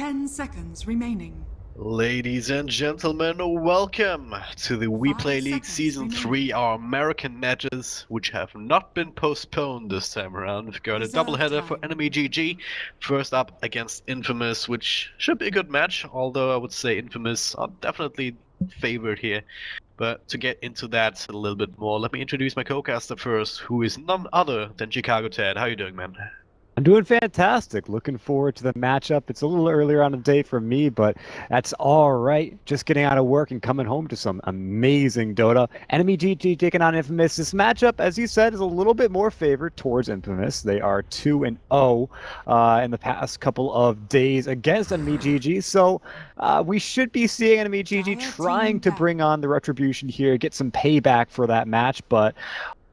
10 seconds remaining. Ladies and gentlemen, welcome to the WePlay League seconds Season remaining. 3, our American matches, which have not been postponed this time around. We've got a Reserve doubleheader for time. NMEGG, first up against Infamous, which should be a good match, although I would say Infamous are definitely favored here. But to get into that a little bit more, let me introduce my co-caster first, who is none other than Chicago Ted. How you doing, man? I'm doing fantastic. Looking forward to the matchup. It's a little earlier on the day for me, but that's all right. Just getting out of work and coming home to some amazing Dota. EnemyGG taking on Infamous. This matchup, as you said, is a little bit more favored towards Infamous. They are 2-0 in the past couple of days against EnemyGG. So we should be seeing EnemyGG trying to bring on the retribution here, get some payback for that match, but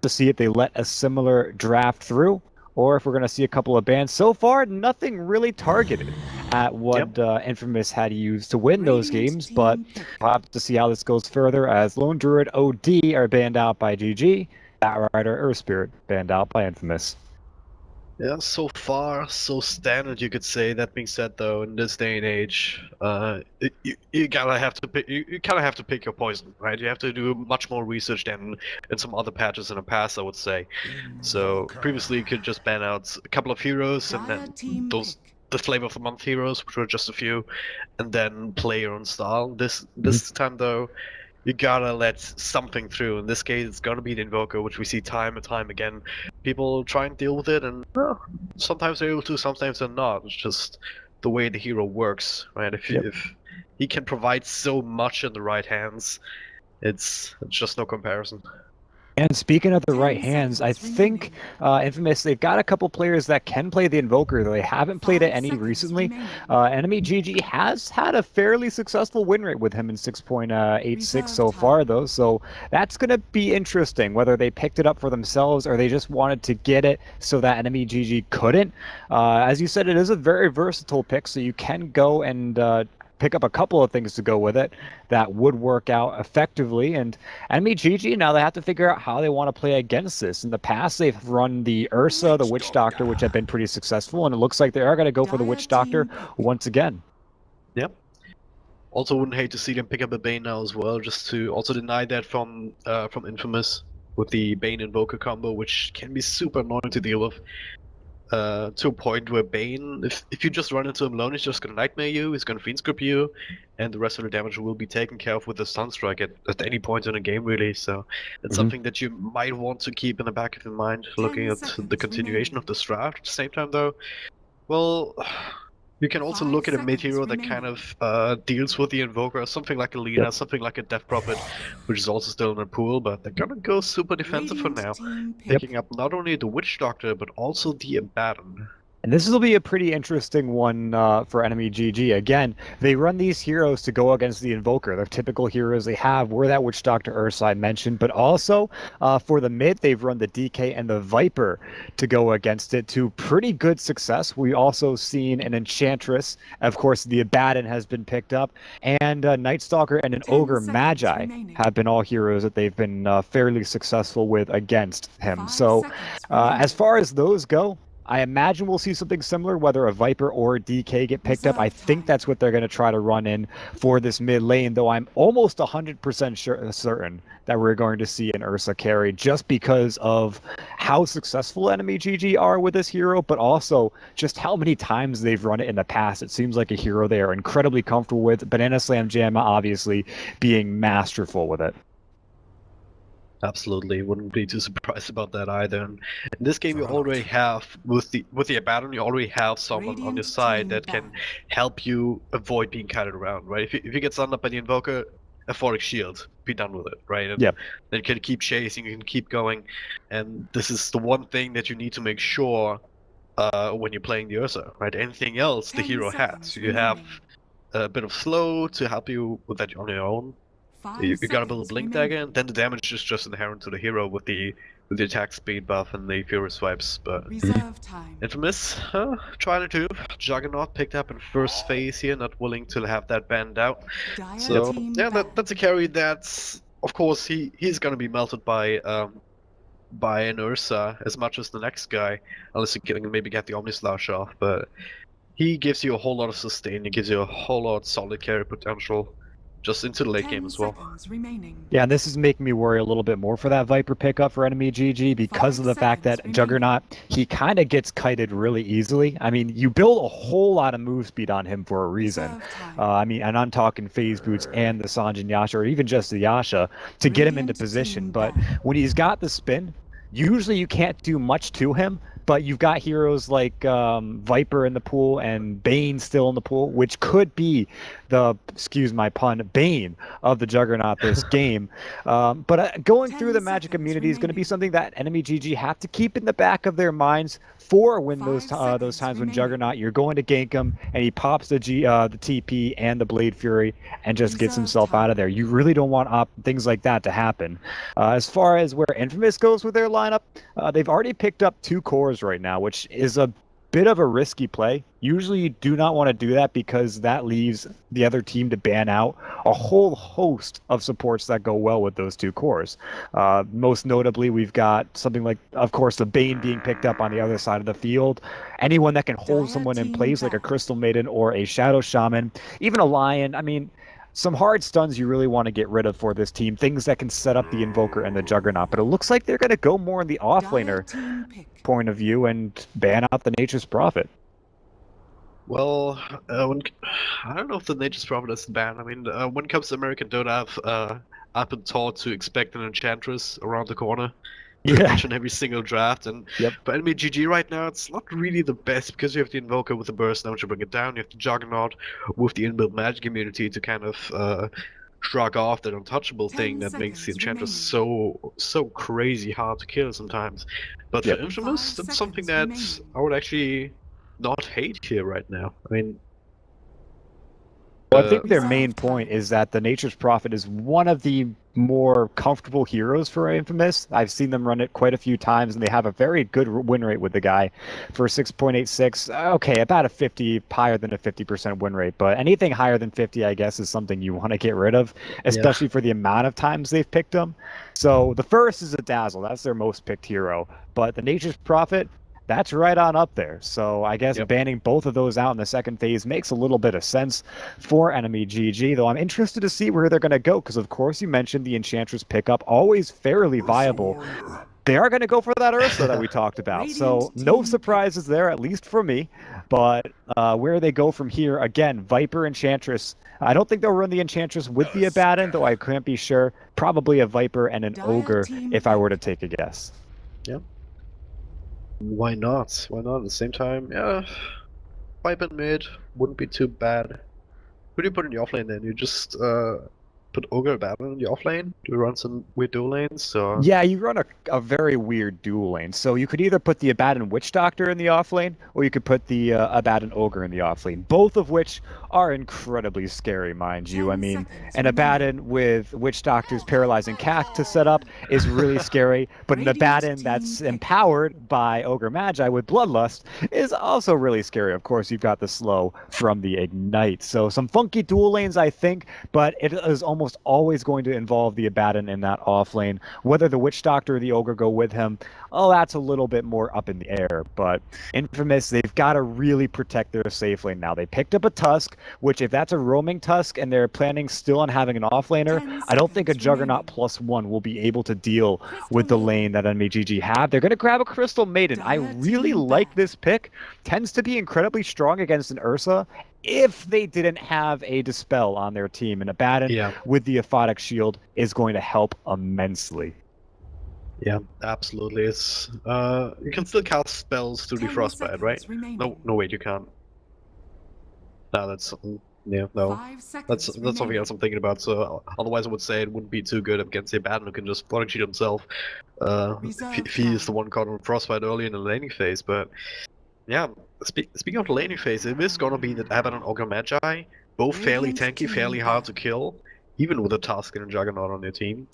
to see if they let a similar draft through, or if we're going to see a couple of bans. So far, nothing really targeted at what Infamous had used to win those games, but we'll have to see how this goes further as Lone Druid OD are banned out by GG, Batrider Earth Spirit banned out by Infamous. Yeah, so far, so standard, you could say. That being said, though, in this day and age, you kind of have to pick your poison, right? You have to do much more research than in some other patches in the past, I would say. So previously, you could just ban out a couple of heroes, and then the Flavor of the Month heroes, which were just a few, and then play your own style. This time, though, you gotta let something through. In this case, it's gonna be the Invoker, which we see time and time again. People try and deal with it, and sometimes they're able to, sometimes they're not. It's just the way the hero works, right? If he can provide so much in the right hands, it's just no comparison. And speaking of the right hands, I think Infamous, they've got a couple players that can play the Invoker, though they haven't played it any recently. EnemyGG has had a fairly successful win rate with him in 6.86 so far, though, so that's going to be interesting, whether they picked it up for themselves or they just wanted to get it so that EnemyGG couldn't. As you said, it is a very versatile pick, so you can go and pick up a couple of things to go with it that would work out effectively. And EnemyGG, now they have to figure out how they want to play against this. In the past, they've run the Ursa, the Witch Doctor, which have been pretty successful, and it looks like they are going to go for the Witch Doctor once again. Yep. Also wouldn't hate to see them pick up a Bane now as well, just to also deny that from Infamous with the Bane Invoker combo, which can be super annoying to deal with. To a point where Bane, if you just run into him alone, he's just gonna Nightmare you, he's gonna Fiend Script you, and the rest of the damage will be taken care of with the Stun Strike at any point in the game, really. So it's something that you might want to keep in the back of your mind, looking at the continuation of this draft. At the same time, though, well, you can also look at a mid hero that kind of deals with the Invoker, something like a Lina, something like a Death Prophet, which is also still in the pool, but they're gonna go super defensive for now, picking up not only the Witch Doctor, but also the Abaddon. And this will be a pretty interesting one for EnemyGG. Again, they run these heroes to go against the Invoker. The typical heroes they have were that Witch Doctor Ursa I mentioned, but also for the mid, they've run the DK and the Viper to go against it to pretty good success. We also seen an Enchantress. Of course, the Abaddon has been picked up, and Night Stalker and an Ogre Magi have been all heroes that they've been fairly successful with against him. So as far as those go, I imagine we'll see something similar, whether a Viper or a DK get picked up. I think that's what they're going to try to run in for this mid lane, though I'm almost 100% certain that we're going to see an Ursa carry just because of how successful EnemyGG are with this hero, but also just how many times they've run it in the past. It seems like a hero they are incredibly comfortable with. Banana Slam Jamma obviously being masterful with it. Absolutely, wouldn't be too surprised about that either. And in this game, you already have with the Abaddon, you already have someone on your side that can help you avoid being kited around, right? If you get stunned up by the Invoker, a Aphoric Shield, be done with it, right? And then you can keep chasing, you can keep going, and this is the one thing that you need to make sure when you're playing the Ursa, right? Anything else the hero has, you have a bit of slow to help you with that on your own. You gotta build a Blink Dagger, and then the damage is just inherent to the hero with the attack speed buff and the Fury Swipes. But Infamous, trying to do. Juggernaut picked up in first phase here, not willing to have that banned out. So yeah, that's a carry that's, of course, he's gonna be melted by an Ursa as much as the next guy, unless you can maybe get the Omnislash off. But he gives you a whole lot of sustain. He gives you a whole lot of solid carry potential, just into the late 10 game as well. seconds remaining. Yeah, and this is making me worry a little bit more for that Viper pickup for EnemyGG because 5 of the fact that seconds Juggernaut, he kind of gets kited really easily. I mean, you build a whole lot of move speed on him for a reason. Reserve time. I mean, and I'm talking phase boots and the Sanjin Yasha, or even just the Yasha, to get him into Radiant position. team But ban. when he's got the spin, usually you can't do much to him. But you've got heroes like Viper in the pool and Bane still in the pool, which could be the, excuse my pun, Bane of the Juggernaut this game. But going 10 through the Magic seconds immunity is going to be remaining. something that EnemyGG have to keep in the back of their minds for when 5 those seconds times when remaining. Juggernaut, you're going to gank him and he pops the TP and the Blade Fury and just gets Reserve himself time. out of there. You really don't want things like that to happen. As far as where Infamous goes with their lineup, they've already picked up 2 cores right now, which is a bit of a risky play. Usually you do not want to do that because that leaves the other team to ban out a whole host of supports that go well with those 2 cores. Most notably, we've got something like, of course, the Bane being picked up on the other side of the field. Anyone that can hold Dire someone in team place like a ban. Crystal Maiden or a Shadow Shaman, even a Lion. I mean, some hard stuns you really want to get rid of for this team, things that can set up the Invoker and the Juggernaut. But it looks like they're going to go more in the Dire offlaner team pick. point of view and ban out the Nature's Prophet. Well, I don't know if the Nature's Prophet is banned. I mean, when it comes to American Dota, I've been taught to expect an Enchantress around the corner. Pretty much in every single draft, and Yep. but EnemyGG right now it's not really the best because you have the Invoker with the burst damage to bring it down, you have the Juggernaut with the inbuilt magic immunity to kind of shrug off that untouchable 10 thing that makes the seconds Enchantress remaining. so crazy hard to kill sometimes. But Yep. for Infamous, 5 that's something seconds that remaining. I would actually not hate here right now. I mean, Well, I think their Reserve main time. point is that the Nature's Prophet is one of the more comfortable heroes for Infamous. I've seen them run it quite a few times, and they have a very good win rate with the guy for 6.86. Okay, about a 50, higher than a 50% win rate, but anything higher than 50, I guess, is something you want to get rid of, especially for the amount of times they've picked him. So the first is a Dazzle. That's their most picked hero, but the Nature's Prophet, that's right on up there. So I guess Yep. banning both of those out in the second phase makes a little bit of sense for EnemyGG, though I'm interested to see where they're going to go because, of course, you mentioned the Enchantress pickup, always fairly viable. They are going to go for that Ursa that we talked about. So Radiant no team surprises there, at least for me. But where they go from here, again, Viper Enchantress. I don't think they'll run the Enchantress with the Abaddon, though I can't be sure. Probably a Viper and an Dire Ogre team if I were to pick. take a guess. why not? Why not? At the same time, yeah, Viper mid wouldn't be too bad. Who do you put in the offlane then? You just put Ogre Battle in the offlane? Do you run some weird dual lanes? Or... Yeah, you run a very weird dual lane. So you could either put the Abaddon Witch Doctor in the off lane, or you could put the Abaddon Ogre in the off lane. Both of which are incredibly scary, mind you. 10 I mean, seconds an remaining. Abaddon with Witch Doctor's Paralyzing Cack to set up is really scary, but an Radiant Abaddon team that's pick. empowered by Ogre Magi with Bloodlust is also really scary. Of course, you've got the slow from the Ignite. So some funky dual lanes, I think, but it is almost always going to involve the Abaddon in that off lane. Whether the Witch Doctor or the Ogre go with him, oh, that's a little bit more up in the air. But Infamous, they've got to really protect their safe lane now. They picked up a Tusk, which if that's a roaming Tusk and they're planning still on having an offlaner, 10 I don't think a seconds Juggernaut remaining. +1 will be able to deal Crystal with the Maiden. lane that EnemyGG have. They're going to grab a Crystal Maiden. I Dire really team like ban. this pick. Tends to be incredibly strong against an Ursa if they didn't have a Dispel on their team. And Abaddon Yeah, with the Aphotic Shield is going to help immensely. yeah, absolutely. It's you can still cast spells through the 10 frostbite, right? seconds remaining. No, wait, you can't. No, that's yeah, no. 5 seconds That's something remaining. else I'm thinking about. So otherwise, I would say it wouldn't be too good against the Abaddon who can just flooding cheat himself. Reserve If he is the time. one caught on frostbite early in the laning phase. But yeah, speaking of the laning phase, it is gonna be that Abaddon and Ogre Magi, both fairly Radiant tanky, team fairly hard to ban. kill, even with a Tusk and a Juggernaut on their team.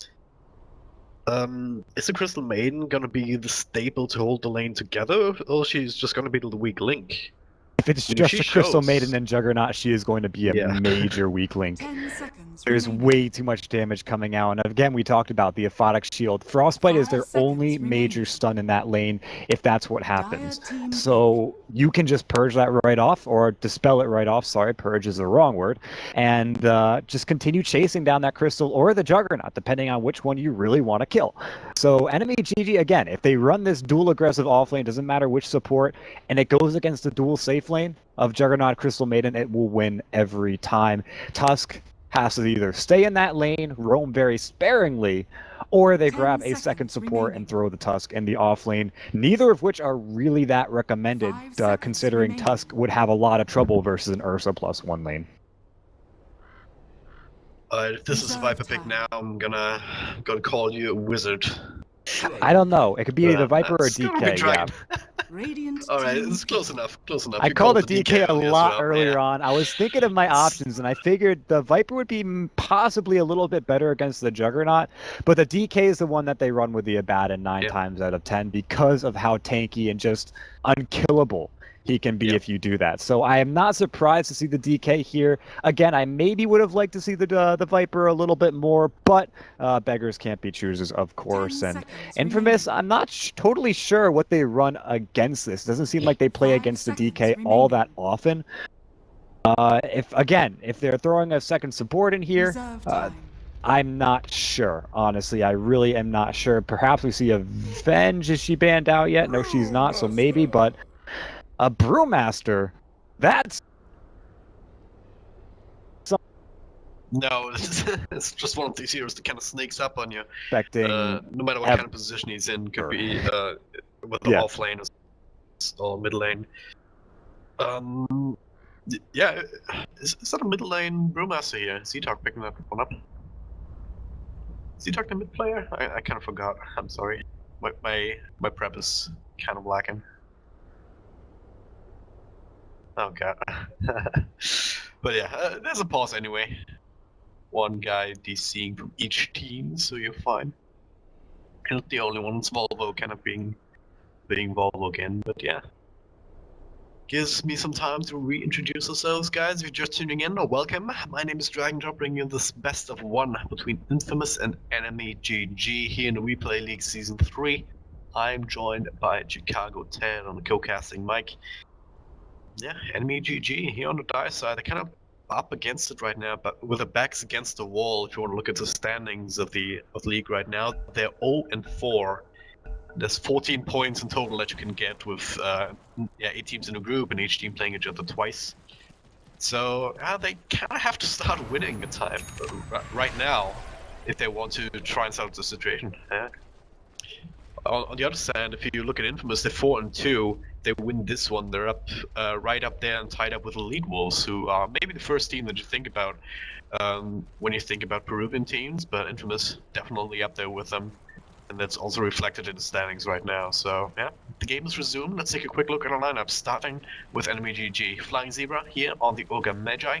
Is the Crystal Maiden gonna be the staple to hold the lane together, or she's just gonna be the weak link? If it's You know, just she a Crystal shows. Maiden and Juggernaut, she is going to be a Yeah. major weak link. 10 seconds There's remaining. way too much damage coming out, and again, we talked about the Aphotic Shield. Frostbite is 5 their seconds only major remaining. stun in that lane if that's what happens. Dire team So you can just purge that right off, or dispel it right off. Sorry, purge is the wrong word. And just continue chasing down that Crystal or the Juggernaut, depending on which one you really want to kill. So EnemyGG, again, if they run this dual aggressive offlane, doesn't matter which support, and it goes against the dual safe lane of Juggernaut, Crystal Maiden, it will win every time. Tusk has to either stay in that lane, roam very sparingly, or they 10 grab a second seconds support remaining. and throw the Tusk in the off lane, neither of which are really that recommended, 5 seconds considering remaining. Tusk would have a lot of trouble versus an Ursa +1 lane. If this is a Viper pick now, I'm gonna call you a wizard. I don't know. It could be either Viper or It's gonna be DK, yeah. Dragon. Radiant All right, team it's close kill. enough. Close enough. I You called a the DK a earlier as lot well, earlier yeah. on. I was thinking of my options, and I figured the Viper would be possibly a little bit better against the Juggernaut, but the DK is the one that they run with the Abaddon 9 times out of 10 because of how tanky and just unkillable he can be if you do that. So I am not surprised to see the DK here. Again, I maybe would have liked to see the Viper a little bit more, but beggars can't be choosers, of course. 10 And seconds Infamous, remaining. I'm not totally sure what they run against this. Doesn't seem like they play 5 against the seconds DK all that remaining. often. If they're throwing a second support in here, Reserve time. I'm not sure. Honestly, I really am not sure. Perhaps we see a Venge. Is she banned out yet? No, she's not. So maybe, but a Brewmaster. That's No, it's just one of these heroes that kind of sneaks up on you. expecting. No matter what kind of position he's in, could be with the off lane or mid lane. Yeah, is that a mid lane Brewmaster here? Is Z-Talk picking that one up? Is Z-Talk the mid player? I kind of forgot. I'm sorry. My prep is kind of lacking. Oh god. But yeah, there's a pause anyway. One guy DCing from each team, so you're fine. You're not the only one. It's Volvo kind of being Volvo again, but yeah. Gives me some time to reintroduce ourselves, guys. If you're just tuning in, welcome. My name is DragonDrop, bringing you this best of one between Infamous and EnemyGG here in the WePlay League Season 3. I'm joined by Chicago Ted on the co-casting mic. Yeah, EnemyGG here on the die side. They're kind of up against it right now, but with their backs against the wall. If you want to look at the standings of the league right now, they're 0-4. There's 14 points in total that you can get with 8 teams in a group and each team playing each other twice. So they kind of have to start winning a time right now if they want to try and solve the situation. On the other side, if you look at Infamous, they're 4-2. They win this one, they're up right up there and tied up with Elite Wolves, who are maybe the first team that you think about when you think about Peruvian teams, but Infamous definitely up there with them. And that's also reflected in the standings right now. So yeah, the game is resumed. Let's take a quick look at our lineup, starting with EnemyGG. Flying Zebra here on the Ogre Magi,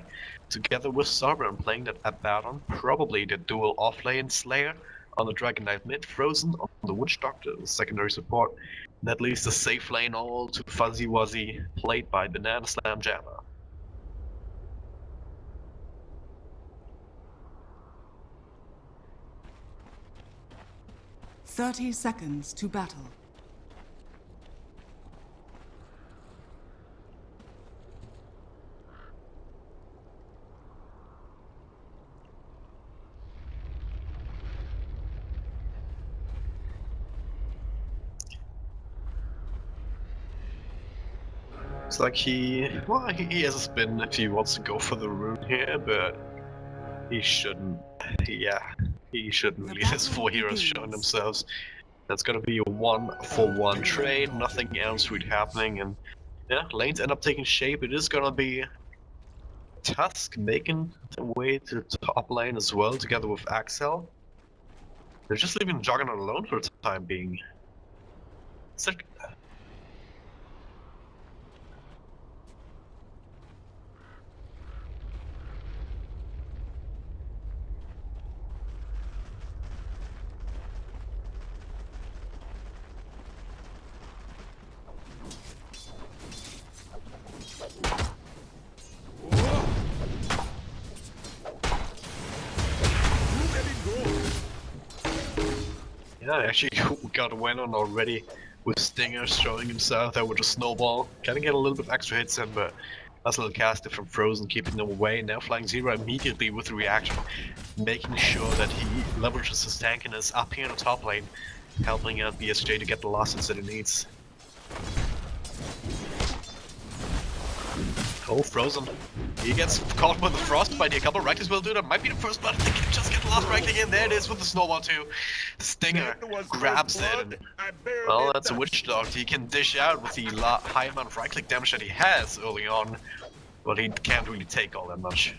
together with Sovereign playing that Abaddon, probably the dual offlane Slayer on the Dragon Knight mid, Frozen on the Witch Doctor, the secondary support. That leaves the safe lane all to Fuzzy Wuzzy, played by Banana Slam Jammer. Thirty seconds to battle. It's like he has a spin if he wants to go for the rune here, but he shouldn't. Yeah, he shouldn't really. There's 4 heroes showing themselves. That's gonna be a 1-for-1 trade, nothing else really happening, and yeah, lanes end up taking shape. It is gonna be Tusk making their way to top lane as well, together with Axel. They're just leaving Juggernaut alone for the time being. It's like, Yeah, actually got a win on already with Stinger showing himself there with a snowball. Can get a little bit extra hits in, but that's a little caster from Frozen keeping them away. Now Flying Zero immediately with the reaction, making sure that he leverages his tankiness up here in the top lane, helping out BSJ to get the losses that he needs. Oh, Frozen. He gets caught with the frostbite here. A couple of Reckless will do that. Might be the first blood. They can just get the last Reckless in. There it is with the snowball too. Stinger grabs it. And, well, that's a Witch Dog. He can dish out with the high amount of right-click damage that he has early on. But he can't really take all that much.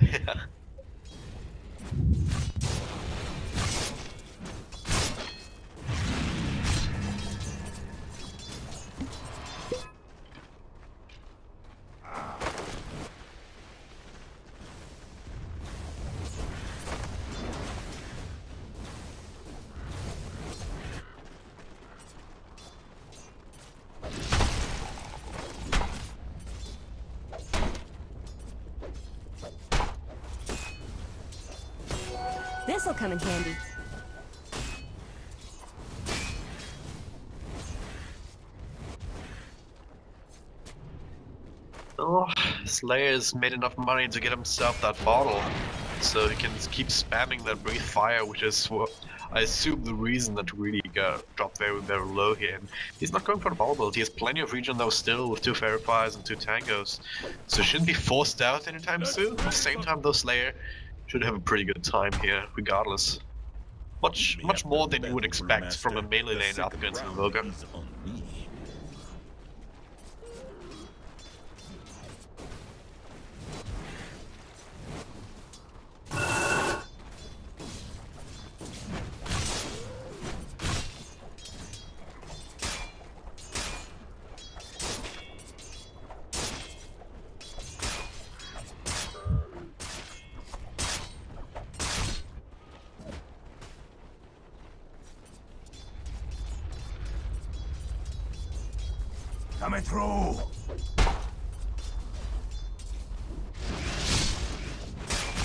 Yeah. This'll come in handy. Oh, Slayer's made enough money to get himself that bottle, so he can keep spamming that Breathe Fire, which is what I assume the reason that really got dropped very, very low here. And he's not going for the bottle build. He has plenty of regen though still with 2 Fairy Fires and 2 Tangos, so shouldn't be forced out anytime soon. At the same time though, Slayer should have a pretty good time here, regardless. Much more than you would expect from a melee lane up against Invoker. Coming through.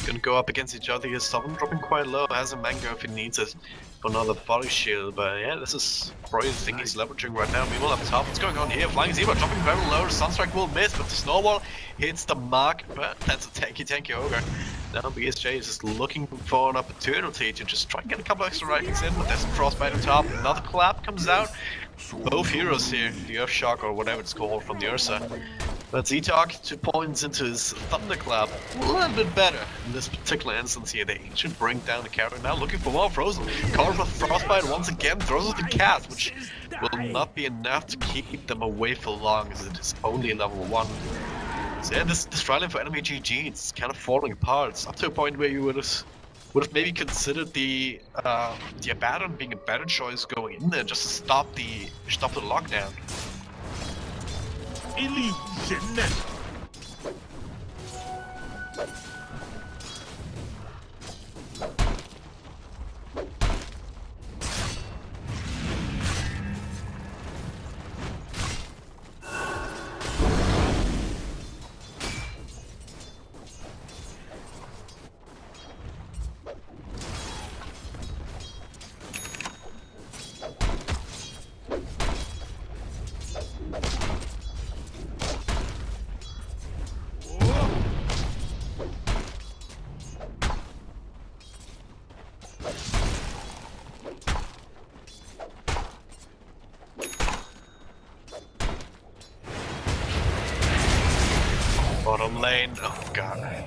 Gonna go up against each other here. Someone dropping quite low. Has a mango if he needs it for another body shield. But yeah, this is probably the thing he's leveraging right now. Meanwhile up top, what's going on here? Flying Zebra dropping very low. Sunstrike will miss, but the snowball hits the mark. But that's a tanky ogre. Now BSJ is just looking for an opportunity to just try and get a couple extra rifles in, but there's a frostbite on top. Another collab comes out. Both heroes here, the Earth Shock or whatever it's called from the Ursa. But Z-Talk 2 points into his Thunderclap. A little bit better in this particular instance here. They should bring down the carry. Now looking for more Frozen. Call for Frostbite once again, throws out the cast, which will not be enough to keep them away for long as it is only level 1. So yeah, this trial for EnemyGG, it's kind of falling apart. It's up to a point where you would have maybe considered the Abaddon being a better choice going in there just to stop the lockdown. Illusion. Bottom lane, oh god.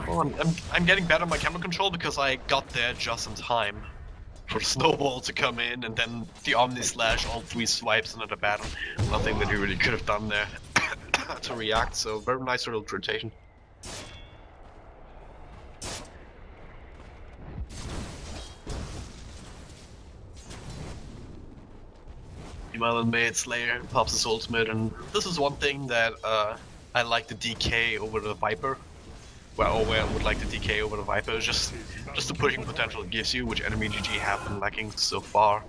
Well, I'm getting better at my camera control because I got there just in time for the snowball to come in and then the Omni Slash, all 3 swipes into the battle. Nothing that he really could have done there to react, so very nice little rotation. Meanwhile in mid, Slayer pops his ultimate, and this is one thing that I like the DK over the Viper. Well, where I would like the DK over the Viper is just the pushing potential it gives you, which EnemyGG have been lacking so far.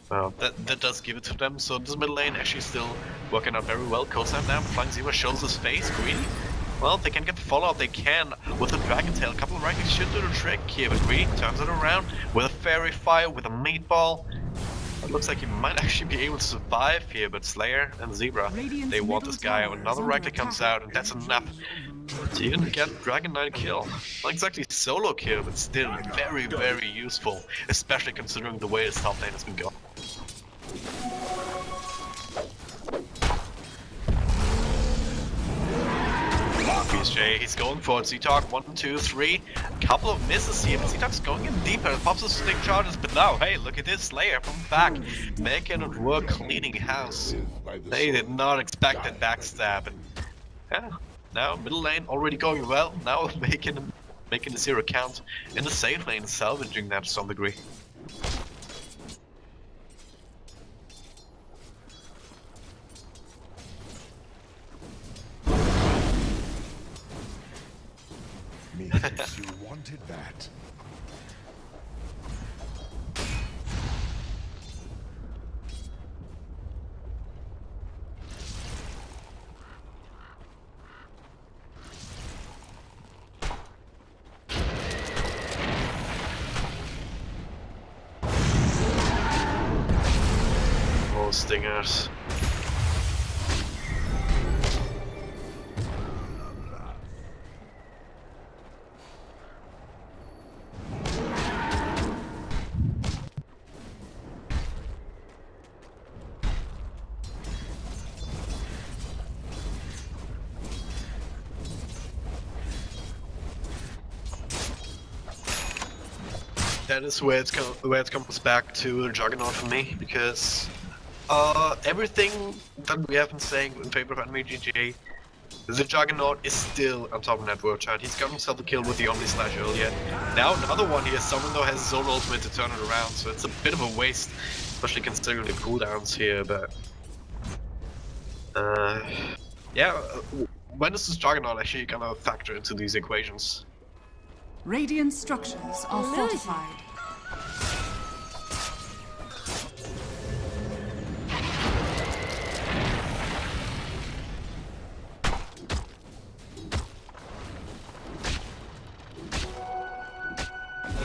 That does give it to them, so this mid lane actually still working out very well. Coast now, Flying Zebra shows his face, greedy. Well, they can get the follow-up, they can with the Dragon Tail. A couple of right-clicks should do the trick here, but Greedy turns it around with a Fairy Fire, with a Meatball. It looks like he might actually be able to survive here, but Slayer and Zebra, they want this guy. Another right-click comes out, and that's enough to even get Dragon Knight a kill. Not exactly solo kill, but still very, very useful, especially considering the way his top lane has been going. PSJ, he's going for it. Z-Talk, 1, 2, 3. Couple of misses here, but Z-Talk's going in deeper. Pops the stick charges, but now, hey, look at this Slayer from the back. Making it work, cleaning house. They did not expect that backstab. And yeah, now middle lane already going well. Now making a 0 count in the safe lane, salvaging that to some degree. Methinks you wanted that. Oh, stingers. That is where it comes back to Juggernaut for me, because everything that we have been saying in favor of EnemyGG, the Juggernaut is still on top of that world chart. He's got himself a kill with the Omni-Slash earlier. Now another one here, someone though has his own ultimate to turn it around, so it's a bit of a waste, especially considering the cooldowns here, but... yeah, when is this Juggernaut actually gonna factor into these equations? Radiant structures are fortified.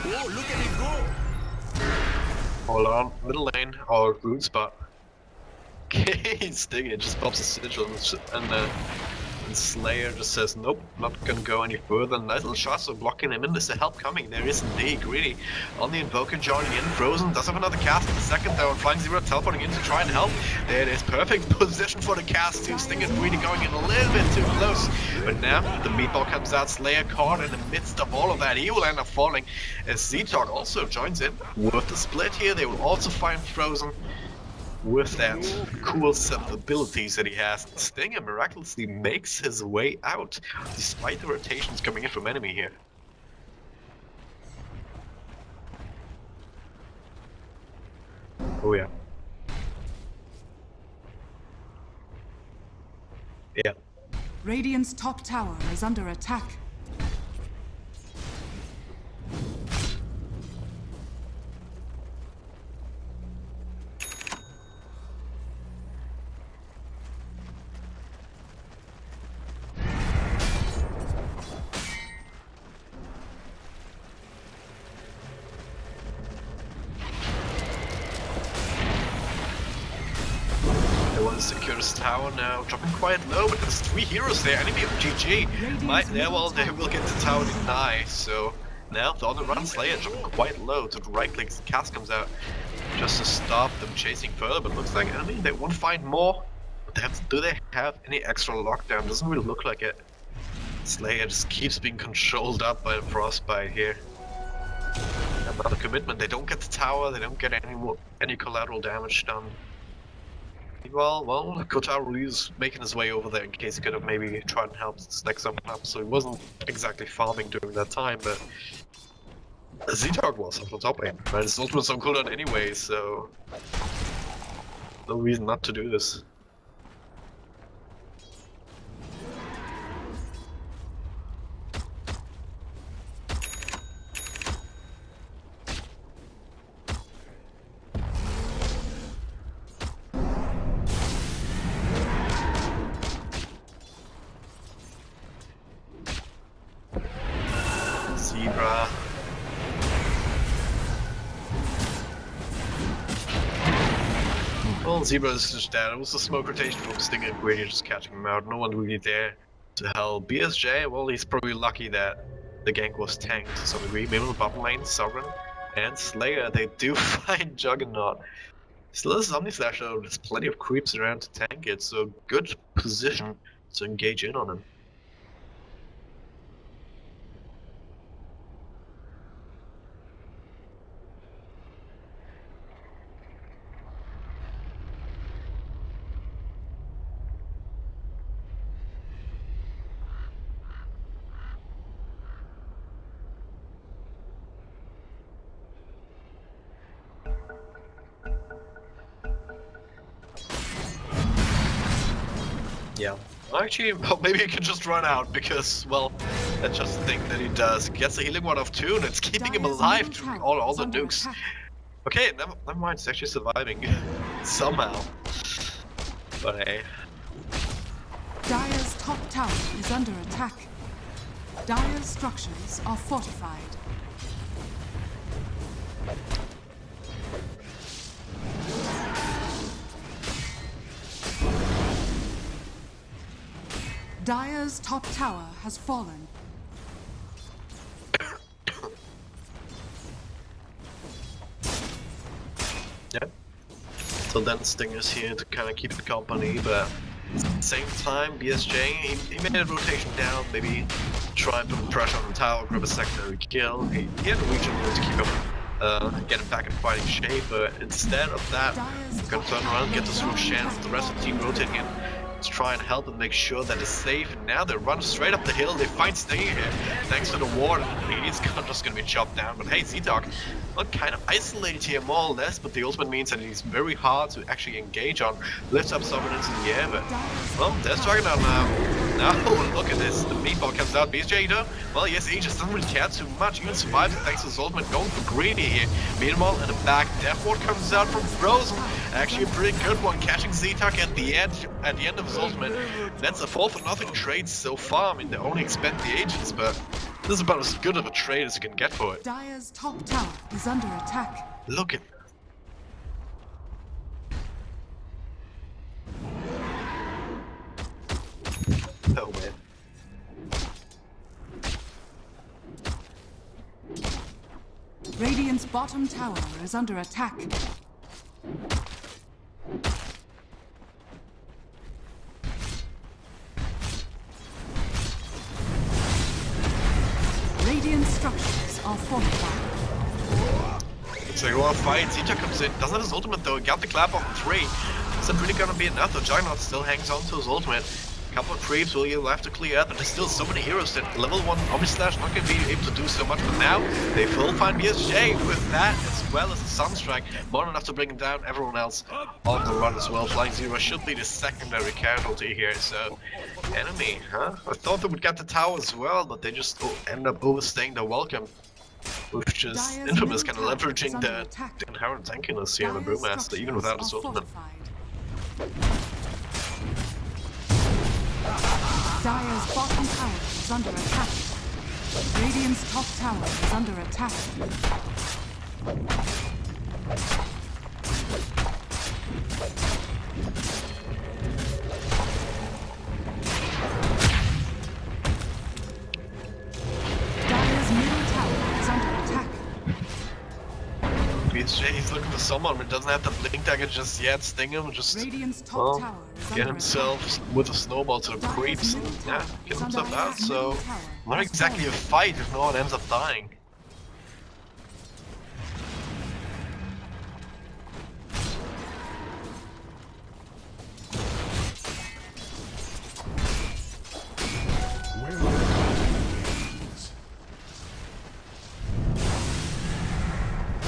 Oh, look at him go! Hold on, middle lane, or root spot. Okay, Stinger just pops a sigil and Slayer just says, nope, not gonna go any further. Nice little shots of blocking him in. There's a help coming. There is indeed. Greedy on the Invoker joining in. Frozen does have another cast in the second though, and Flying Zero teleporting in to try and help. There it is. Perfect position for the cast too. Sting and Greedy going in a little bit too close. But now the meatball comes out. Slayer caught in the midst of all of that. He will end up falling as Z-Talk also joins in. With the split here, they will also find Frozen. With that cool set of abilities that he has, Stinger miraculously makes his way out, despite the rotations coming in from enemy here. Oh yeah. Yeah. Radiant's top tower is under attack. Secure this tower now, dropping quite low, but there's 3 heroes there. EnemyGG might, yeah, well, they will get the tower denied, so now the on the run Slayer dropping quite low to the right click. The cast comes out just to stop them chasing further, but looks like enemy they want to find more. But do they have any extra lockdown? Doesn't really look like it. Slayer just keeps being controlled up by the frostbite here. Another commitment. They don't get the tower. They don't get any collateral damage done. Well, Kotaro is making his way over there in case he could have maybe tried and help stack someone up, so he wasn't exactly farming during that time, but Z-Talk was on the top lane, but his ultimate's on cooldown anyway, so no reason not to do this. Well, Zebra is just dead. It was a smoke rotation from Stinger and Grady just catching him out. No one really there to help. BSJ, well, he's probably lucky that the gank was tanked to some degree. Maybe the bottom lane, Sovereign and Slayer, they do find Juggernaut. Still is Omnislash though, there's plenty of creeps around to tank it, so good position to engage in on him. Yeah. Actually, well, maybe he can just run out because, well, that's just the thing that he does. He gets a healing one of 2 and it's keeping him alive through all the nukes. Okay, never mind, it's actually surviving. Somehow. But hey. Dire's top tower is under attack. Dire's structures are fortified. Dire's top tower has fallen. Yeah. So then Stinger's here to kind of keep it company, but at the same time, BSJ, he made a rotation down, maybe try and put pressure on the tower, grab a secondary kill. He had a region to keep him, get him back in fighting shape, but instead of that, he's gonna turn around, get the Swoop chance, the rest of the team rotating in. Let's try and help and make sure that it's safe, and now they run straight up the hill, they find Stinger here, thanks to the ward, he's just gonna be chopped down, but hey, Z-Dog, well, kind of isolated here more or less, but the ultimate means that he's very hard to actually engage on, lifts up Sovereign into the air, but, well, there's Juggernaut now, look at this, the meatball comes out, BSJ though, well, yes, he just doesn't really care too much, even survives thanks to his ultimate, going for greedy here, meanwhile, in the back, Death Ward comes out from Frozen, actually a pretty good one, catching Z-Dog at the end of his ultimate. That's a 4-0 trade so far. I mean, they only expend the agents, but this is about as good of a trade as you can get for it. Dire's top tower is under attack. Look at oh man. Radiant's bottom tower is under attack. Radiant structures are fortified. So you want to fight, Zeta comes in, doesn't have his ultimate though, got the clap on 3. Is that really gonna be enough? The Juggernaut still hangs on to his ultimate. Couple of creeps will you have to clear up, but there's still so many heroes that level 1 Omnislash not gonna be able to do so much, but now they will find BSJ with that as well as the Sunstrike, more than enough to bring him down. Everyone else on the run as well. Flying Zero should be the secondary casualty here, so enemy, huh? I thought they would get the tower as well, but they just end up overstaying their welcome. Which is infamous, kind of leveraging the inherent tankiness here in the Brewmaster, even without his ultimate. Dire's bottom tower is under attack. Radiant's top tower is under attack. Dire's middle tower is under attack. BSJ, he's looking for someone, but doesn't have the blink dagger just yet. Sting him, just Radiant's top tower is get under himself attack. with a snowball to the creeps and yeah, get himself out. So not exactly a fight if no one ends up dying.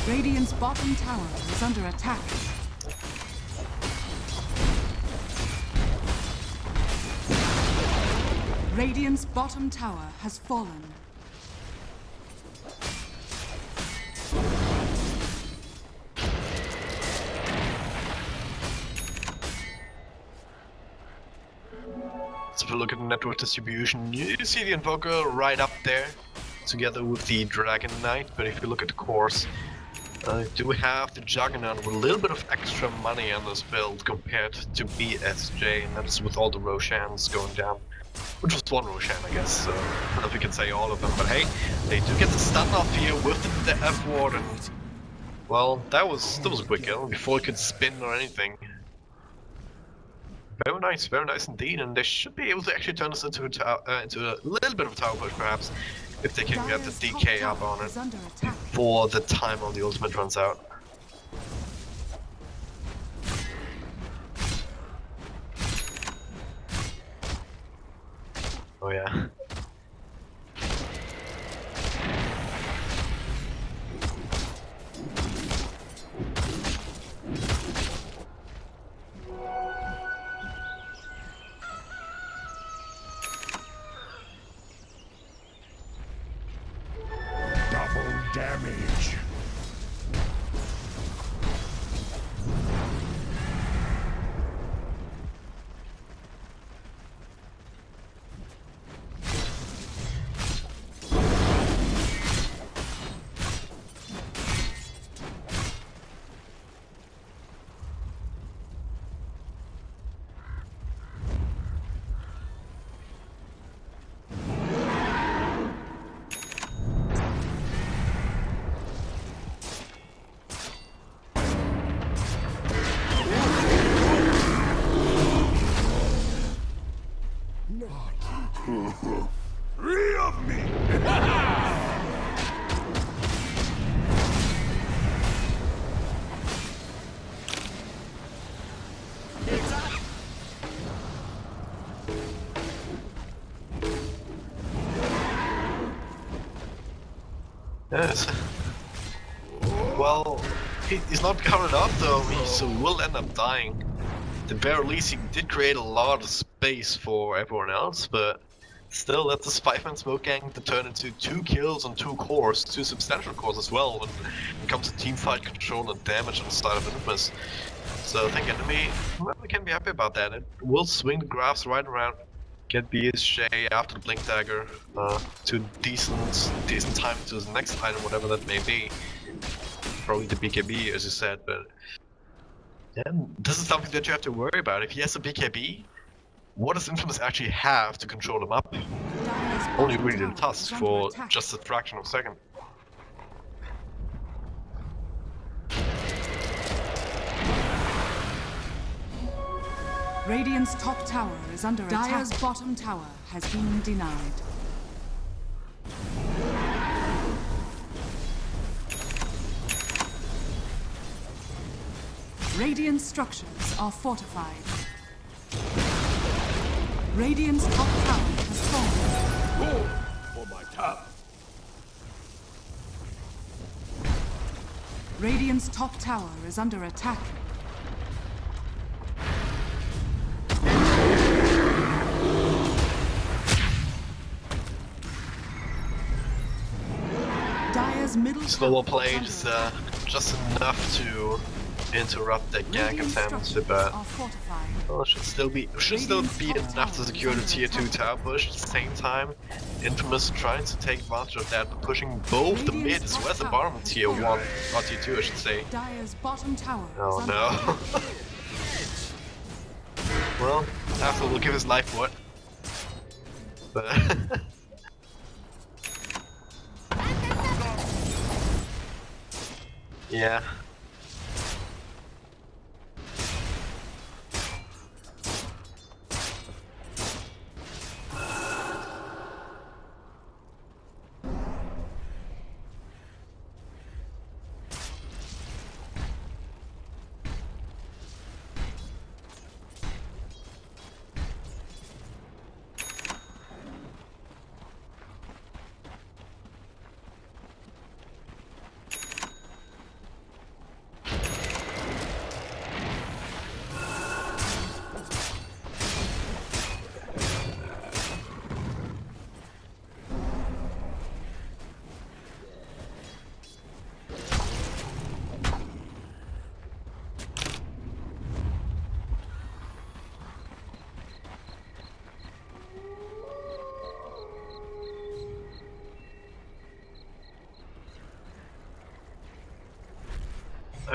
Radiant's bottom tower is under attack. Radiant's bottom tower has fallen. So if we look at the network distribution, you see the Invoker right up there, together with the Dragon Knight, but if you look at the cores, Do we have the Juggernaut with a little bit of extra money on this build compared to BSJ, and that's with all the Roshans going down. Which was one Roshan, I guess, so I don't know if we can say all of them, but hey, they do get the stun off here with the F ward, and well, that was a quick kill before it could spin or anything. Very nice indeed, and they should be able to actually turn this into a little bit of a tower push, perhaps, if they can get the DK up on it before the time on the ultimate runs out. Oh yeah. Double damage. Free of me! Yes. Well, he's not covered up though, so he will end up dying. At the very least, he did create a lot of space for everyone else, but still, that's a 5-man smoke gang to turn into 2 kills on 2 cores, 2 substantial cores as well when it comes to teamfight control and damage on the side of Infamous. So I think Enemy can be happy about that. It will swing the graphs right around, get BSJ after the Blink Dagger to decent time to the next item, whatever that may be. Probably the BKB, as you said, but then this is something that you have to worry about. If he has a BKB, what does Infamous actually have to control him up? Only really the Tusk for just a fraction of a second. Radiant's top tower is under attack. Dire's bottom tower has been denied. Radiant structures are fortified. Radiant's top tower has fallen. Go for my top. Radiant's top tower is under attack. Dire's middle Slower tower play is is under just enough to interrupt that gank attempt, but well, it should still be enough to secure the tier 2 tower push. At the same time, Infamous trying to take advantage of that, but pushing both the mid as well as the bottom of tier 1, or tier 2 I should say. Dire's bottom tower Oh is no. Well, After will give his life for it. But yeah.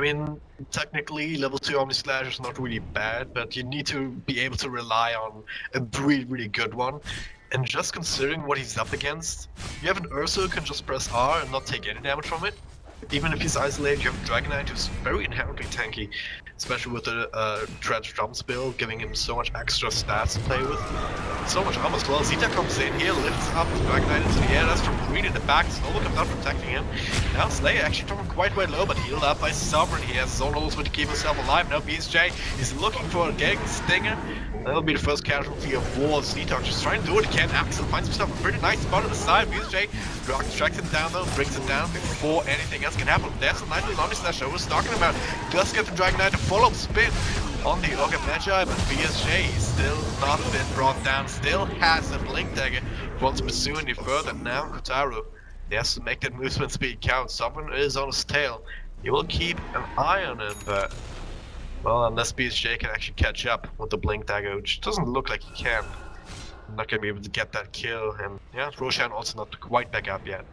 I mean, technically, level 2 Omni Slash is not really bad, but you need to be able to rely on a really, really good one. And just considering what he's up against, you have an Ursa who can just press R and not take any damage from it. Even if he's isolated, you have a Dragonite who's very inherently tanky, especially with the Dredge Drums build, giving him so much extra stats to play with. So much armor as well. Zeta comes in here, lifts up the Dragonite into the air, that's from Green in the back, Snowball comes out protecting him. Now Slayer actually thrown quite well low, but healed up by Sovereign. He has Zone ultimate to keep himself alive. Now BSJ is looking for a Gag Stinger. That'll be the first casualty of war. Zeta just trying to do what he can. Axel finds himself a pretty nice spot on the side. BSJ tracks him down though, brings it down before anything else can happen. There's a nice little Omni Slash I was talking about. Does get the Dragonite to follow spin on the Ogre Magi, but BSJ is still not been brought down, still has a Blink Dagger, wants to pursue any further. Now Kotaru, he has to make that movement speed count. Sovereign is on his tail. He will keep an eye on him, but well, unless BSJ can actually catch up with the Blink Dagger, which doesn't look like he can. I'm not gonna be able to get that kill, and yeah, Roshan also not quite back up yet.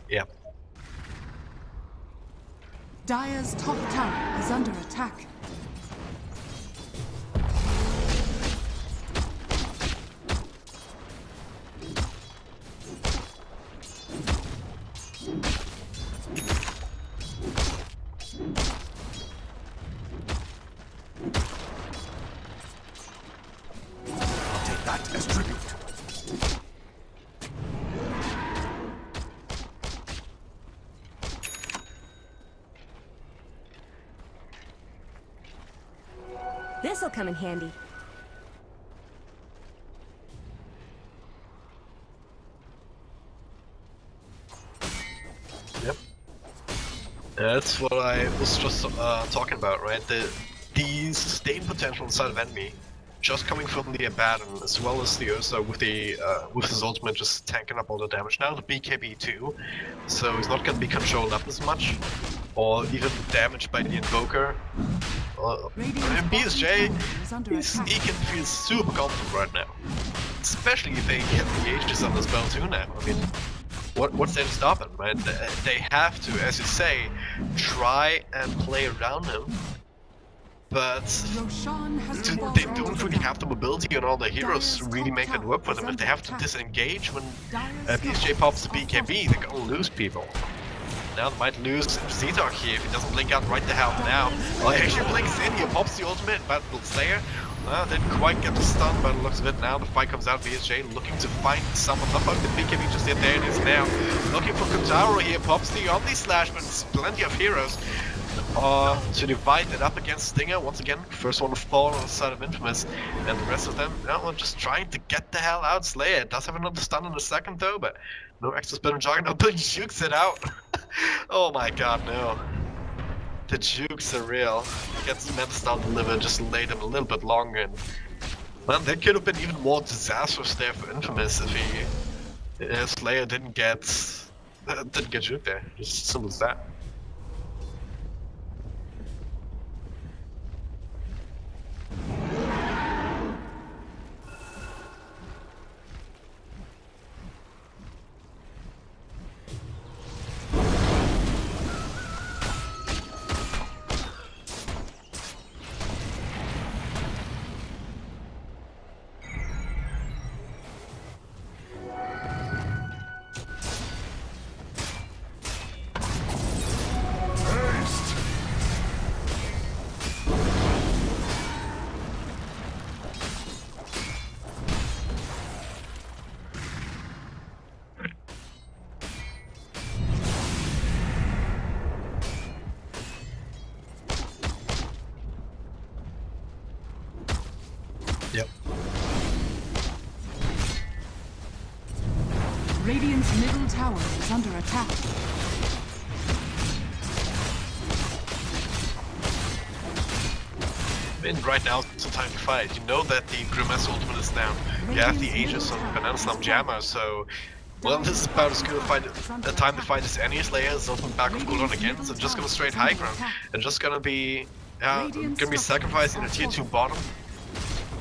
Yeah. Dire's top tower is under attack. I'll take that as tribute. This'll come in handy. Yep. That's what I was just talking about, right? The sustain potential inside of enemy, just coming from the Abaddon as well as the Ursa with his ultimate just tanking up all the damage. Now the BKB too, so he's not gonna be controlled up as much, or even damaged by the Invoker. And BSJ, he can feel super confident right now, especially if they get the Aegis on the spell too now. I mean, what's there to stop him, right? They have to, as you say, try and play around him, but they don't really have the mobility and all the heroes to really make it work for them. If they have to disengage when BSJ pops the BKB, they're gonna lose people. Now they might lose Z-Dog here if he doesn't blink out right the hell now. Well, he actually blinks in, he pops the ultimate, but Slayer didn't quite get the stun by the looks of it. Now the fight comes out, BSJ looking to find someone. Not like the BKB just yet, there it is now. Looking for Kotaru here, pops the Omni Slash, but there's plenty of heroes to divide it up against Stinger. Once again, first one to fall on the side of Infamous, and the rest of them, just trying to get the hell out. Slayer does have another stun in a second though, but no extra spin on Juggernaut, but jukes it out. Oh my god, no. The jukes are real. Gets Metastal delivered, just laid him a little bit longer. And, man, that could have been even more disastrous there for Infamous if Slayer didn't get juked there. Just as simple as that. Yep. Radiant's middle tower is under attack. I mean, right now it's the time to fight. You know that the Grimace ultimate is down. You have the Aegis on Banana Slam Jammer, so well, this is about as good a time to fight as any. Slayer is open back of cooldown again, so just gonna straight high ground. And just gonna be sacrificing the tier 2 bottom.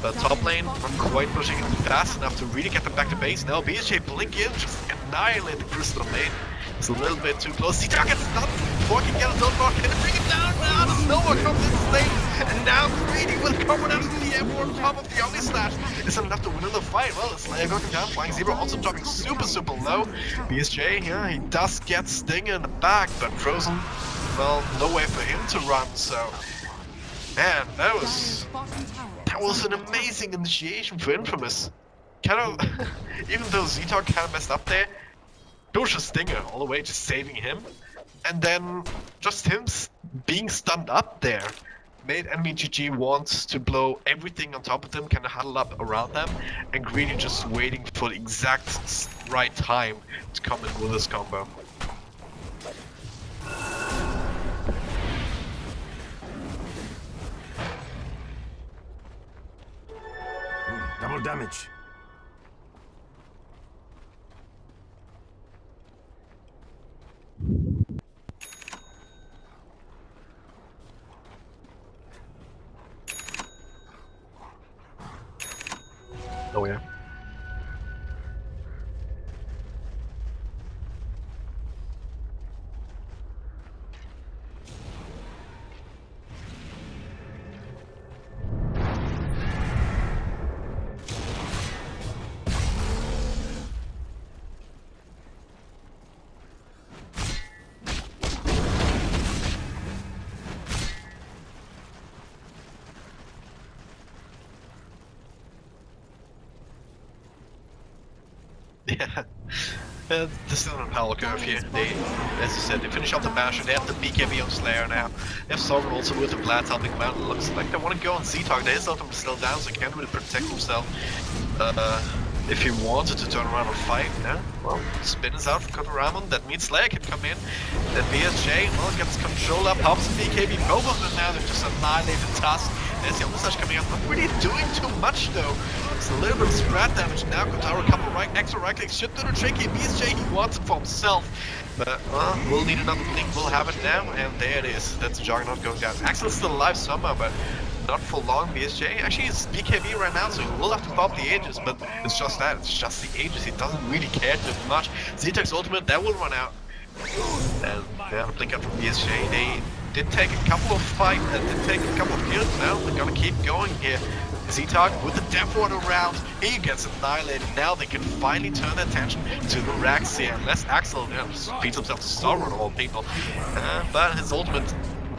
But top lane, not quite pushing it fast enough to really get them back to base. Now BSJ blink in, just annihilate the Crystal Maiden. It's a little bit too close. C-Talk gets stunned before he can get a zone block. Can he bring him down? Now the Snowball comes in stage. And now Greedy will come down to the air on top of the Omni Slash. Isn't enough to win in the fight. Well, it's Slayer going down. Flying Zebra also dropping super low. BSJ, yeah, he does get Sting in the back, but Frozen, well, no way for him to run, so... Man, that was an amazing initiation for Infamous. Kind of, even though Z-Talk kind of messed up there, it was just Stinger all the way, just saving him. And then just him being stunned up there made EnemyGG want to blow everything on top of them, kind of huddle up around them, and Greedy just waiting for the exact right time to come in with this combo. Double damage. Oh yeah. Yeah, this is on a power curve here. They, as you said, they finish off the Basher, they have the BKB on Slayer now. They have Sovereign also with the Vlad helping them out. It looks like they want to go on Z-Talk. They his ultimate still down, so he can't really protect himself. If he wanted to turn around and fight, yeah, well, spin is out for Kotoramon. That means Slayer can come in. Then BSJ, well, gets control up, pops the BKB. Both of them now, they've just annihilated Tusk. There's the Omni Slash coming out, not really doing too much though. It's a little bit of spread damage now. Kotaro, a couple extra right clicks should do the trick. BSJ, he wants it for himself. But, we'll need another blink, we'll have it now, and there it is. That's Juggernaut going down. Axel's still alive somehow, but not for long. BSJ, actually it's BKB right now, so he will have to pop the Aegis, but it's just that, it's just the Aegis. He doesn't really care too much. Z-Tech's ultimate, that will run out. And, yeah, the blink out from BSJ, they did take a couple of fights, did take a couple of kills now. They're gonna keep going here. Z-Talk with the Death Water round, he gets annihilated. Now they can finally turn their attention to the Rax here, unless Axel beats himself to Sovereign of all people. But his ultimate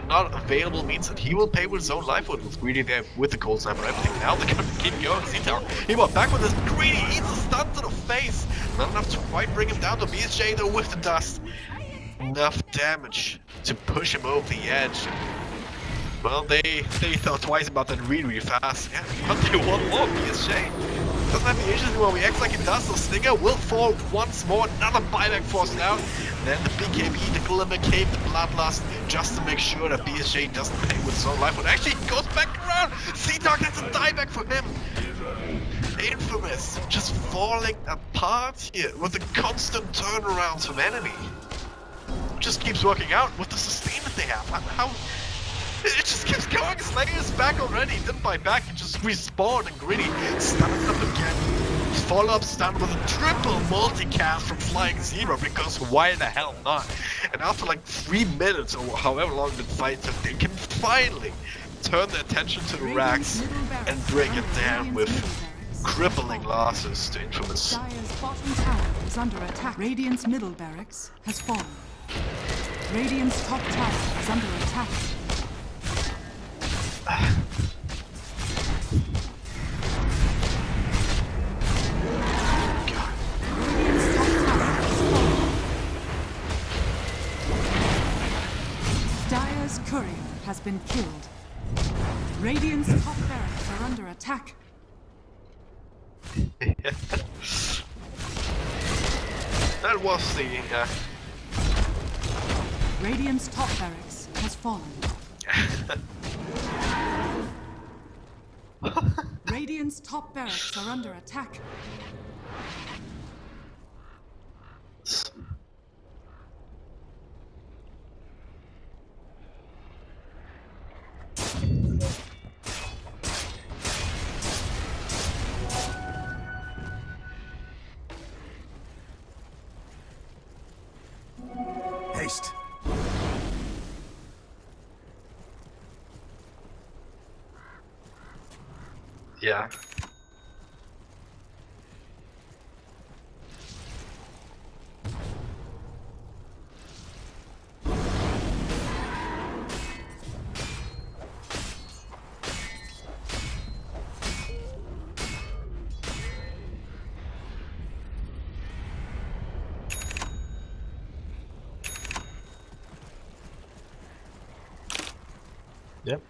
not available means that he will pay with his own life with Greedy there with the Cold Snap and everything. Now they're gonna keep going. Z-Talk, he went back with his Greedy, eats a stun to the face. Not enough to quite bring him down to BSJ though with the dust. Enough damage to push him over the edge. Well, they thought twice about that really fast, yeah, but they want more. BSJ doesn't have the Aegis anymore. We act like it does, so Stinger will fall once more. Another buyback force down. Then the BKB, the Glimmer Cape, the Bloodlust, just to make sure that BSJ doesn't pay with his own life. But actually, he goes back around. Z-Talk gets a dieback for him. Infamous, just falling apart here with the constant turnarounds from Enemy. Just keeps working out with the sustain that they have. How it just keeps going. Slayer's back already. Didn't buy back. He just respawned and Greedy stunned up again. Follow up stun with a triple multicast from Flying Zebra because why the hell not? And after like 3 minutes or however long the fight took, they can finally turn their attention to the Rax and bring it down with crippling losses to Infamous. Dire's bottom tower is under attack. Radiant's middle barracks has fallen. Radiant's top tower is under attack. Dire's courier has been killed. Radiant's top barracks are under attack. That was the Radiant's top barracks has fallen. Radiant's top barracks are under attack. waste. Yeah. Yep.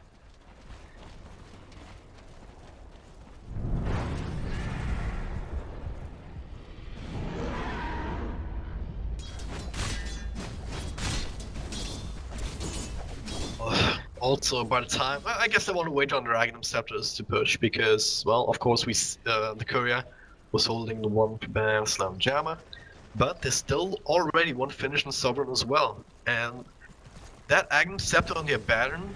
Also, by the time, I guess they want to wait on the Dragon Scepters to push because, well, of course, the courier was holding the one Slam Jammer, but there's still already one Finnish and Sovereign as well, and that Aghanim Scepter on the Abaddon,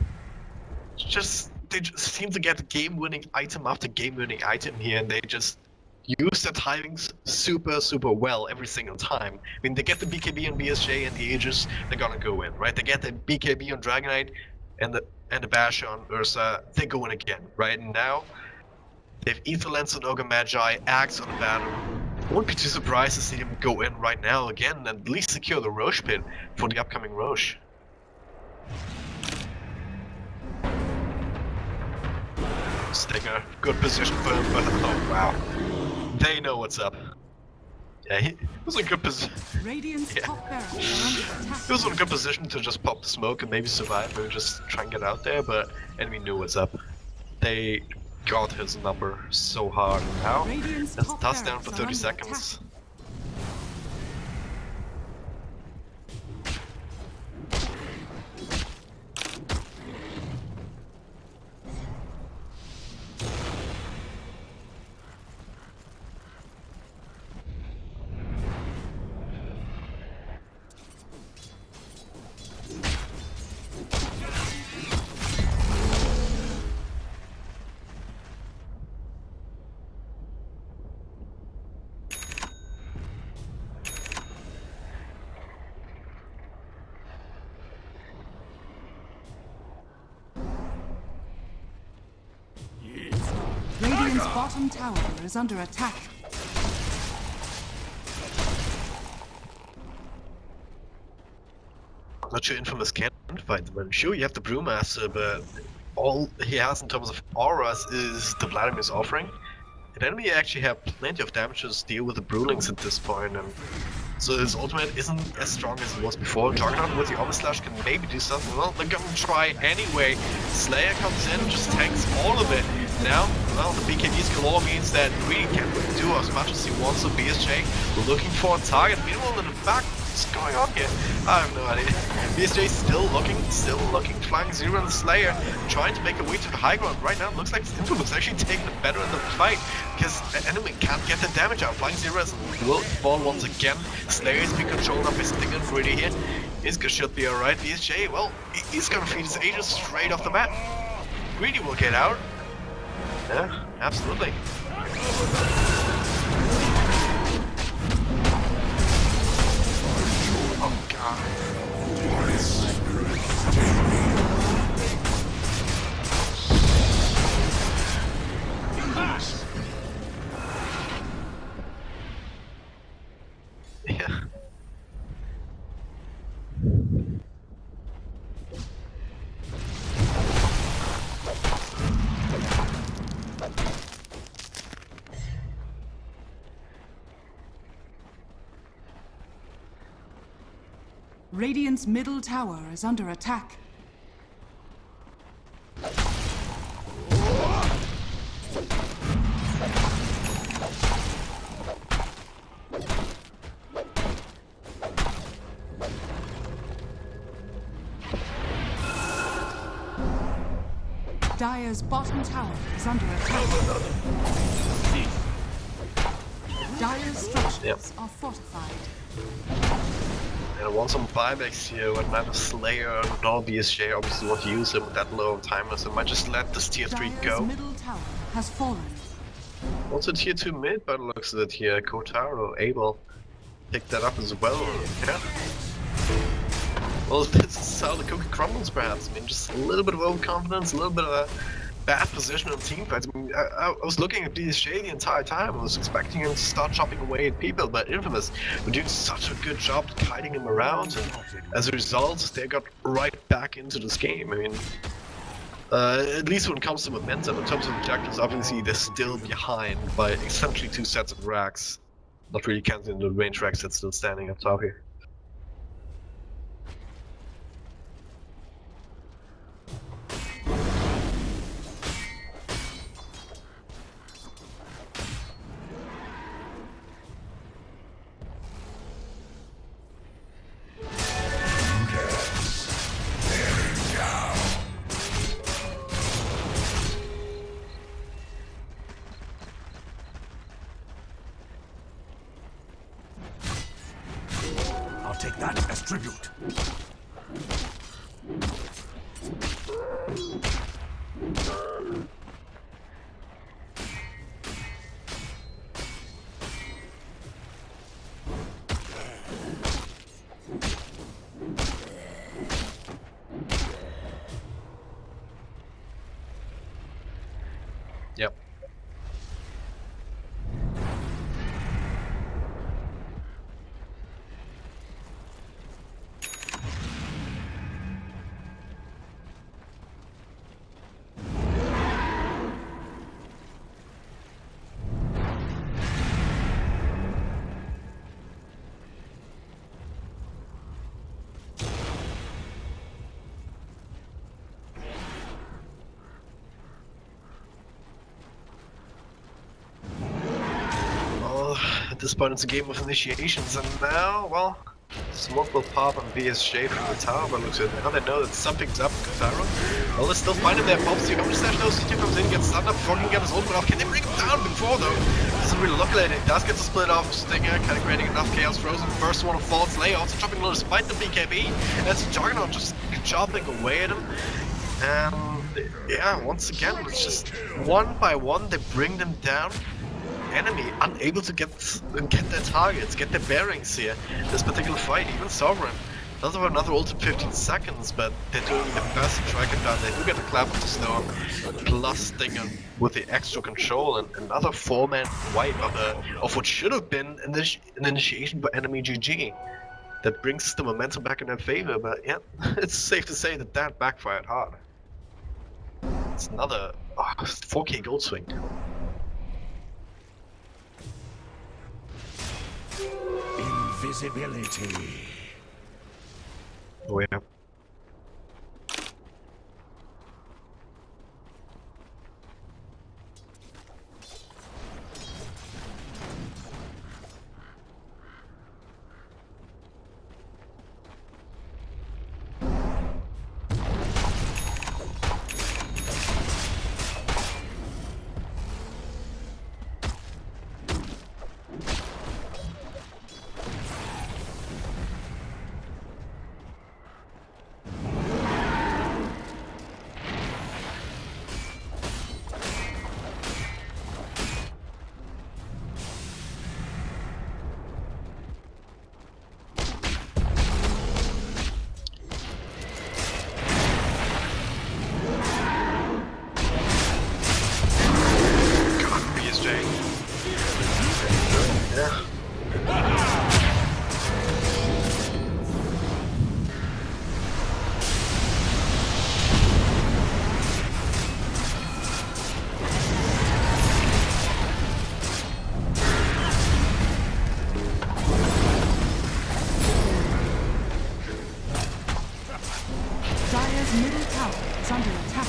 they just seem to get game-winning item after game-winning item here, and they just use their timings super well every single time. I mean, they get the BKB on BSJ and the Aegis, they're gonna go in, right? They get the BKB on Dragonite and the Basher on Ursa, they go in again, right? And now they have Ether Lens on Ogre Magi, Axe on the Battle. I wouldn't be too surprised to see them go in right now again and at least secure the Roche pit for the upcoming Roche. Stinger, good position for him, but oh wow. They know what's up. Yeah, he was in a good position. Radiant's top barracks are under attack. He was in a good position to just pop the smoke and maybe survive, maybe just try and get out there, but enemy knew what's up. They got his number so hard now. Radiant's That's a top touchdown for barracks 30 are under seconds. Radiant's bottom tower is under attack. Not sure Infamous can fight them. I'm sure you have the Brewmaster, but all he has in terms of auras is the Vladimir's offering. And enemy actually have plenty of damage to deal with the Brewlings at this point, and so his ultimate isn't as strong as it was before. Juggernaut with the Omni Slash can maybe do something. Well, they're gonna try anyway. Slayer comes in, just tanks all of it. Now, well, the BKB's galore means that Greedy can't really do as much as he wants, so BSJ looking for a target. Meanwhile, in the back, what's going on here? I have no idea. BSJ still looking, flying Zero and the Slayer, trying to make a way to the high ground. Right now, it looks like Infamous actually taking it better in the fight, because the enemy can't get the damage out. Flying Zero will fall once again. Slayer is being controlled up by Stinger and Greedy here. Iska should be alright. BSJ, well, he's gonna feed his Aegis straight off the map. Greedy will get out. Yeah, absolutely. Oh god. Yeah. Radiant's middle tower is under attack. Dire's bottom tower is under attack. Dire's structures are fortified. And I want some buybacks here with neither Slayer nor BSJ obviously want to use him with that low of timer, so I might just let this tier 3 Dire's go. middle tower has fallen. Also tier 2 mid, but it looks that here Kotaro able pick that up as well. Yeah. Well, this is how the cookie crumbles, perhaps. I mean, just a little bit of overconfidence, a little bit of a bad position on team fights. I mean, I was looking at BSJ the entire time. I was expecting him to start chopping away at people, but Infamous were doing such a good job kiting him around, and as a result, they got right back into this game. I mean, at least when it comes to momentum, in terms of objectives, obviously they're still behind by essentially 2 sets of racks. Not really counting the range racks that's still standing up top here. I'll take that as tribute. Yep. At this point, it's a game of initiations, and now, well, smoke will pop on BSJ from the tower, but looks good. Now they know that something's up with Pharaoh. Well, they're still finding their pops. The Groupstage knows CT comes in, gets stunned up before he can get his ultimate off. Can they bring him down before, though? Doesn't really look like it. He does get to split off Stinger, kind of creating enough chaos. Frozen, first one of falls. Lay also dropping low despite the BKB. And it's Juggernaut just chopping away at him. And yeah, once again, it's just one by one, they bring them down. Enemy unable to get their targets, get their bearings here. This particular fight, even Sovereign does have another ult in 15 seconds, but they're doing the best to track it down. They do get the clap of the storm, plus Stinger with the extra control, and another 4-man wipe of what should have been an initiation by EnemyGG. That brings the momentum back in their favor, but yeah, it's safe to say that that backfired hard. It's another 4K gold swing. Invisibility. Oh yeah. Dire's middle tower is under attack.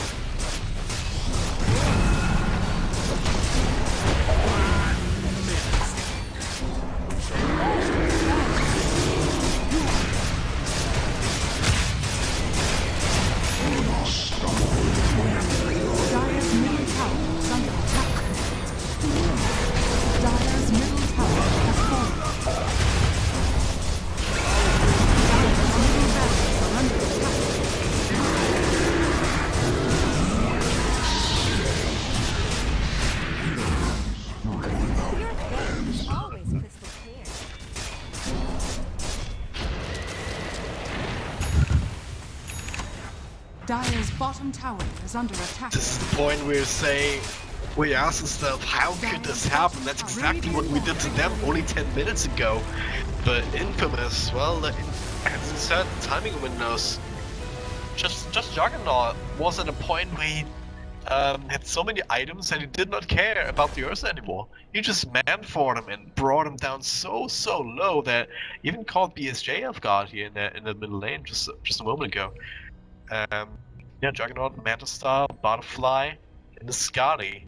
Dire's middle tower is under attack. Dire's middle tower has fallen. Dire's middle barracks are under attack. Dire's bottom tower is under attack. This is the point where we ask ourselves, how could this happen? That's exactly what we did to them only 10 minutes ago. But Infamous, well, has certain timing windows. Just Juggernaut was at a point where he had so many items that he did not care about the Ursa anymore. He just manned for them and brought them down so low that even caught BSJ off guard here in the middle lane just a moment ago. Yeah, Juggernaut, Manta Star, Butterfly, and the Scotty.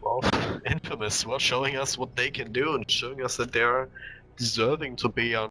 Well, Infamous, well, showing us what they can do and showing us that they're deserving to be on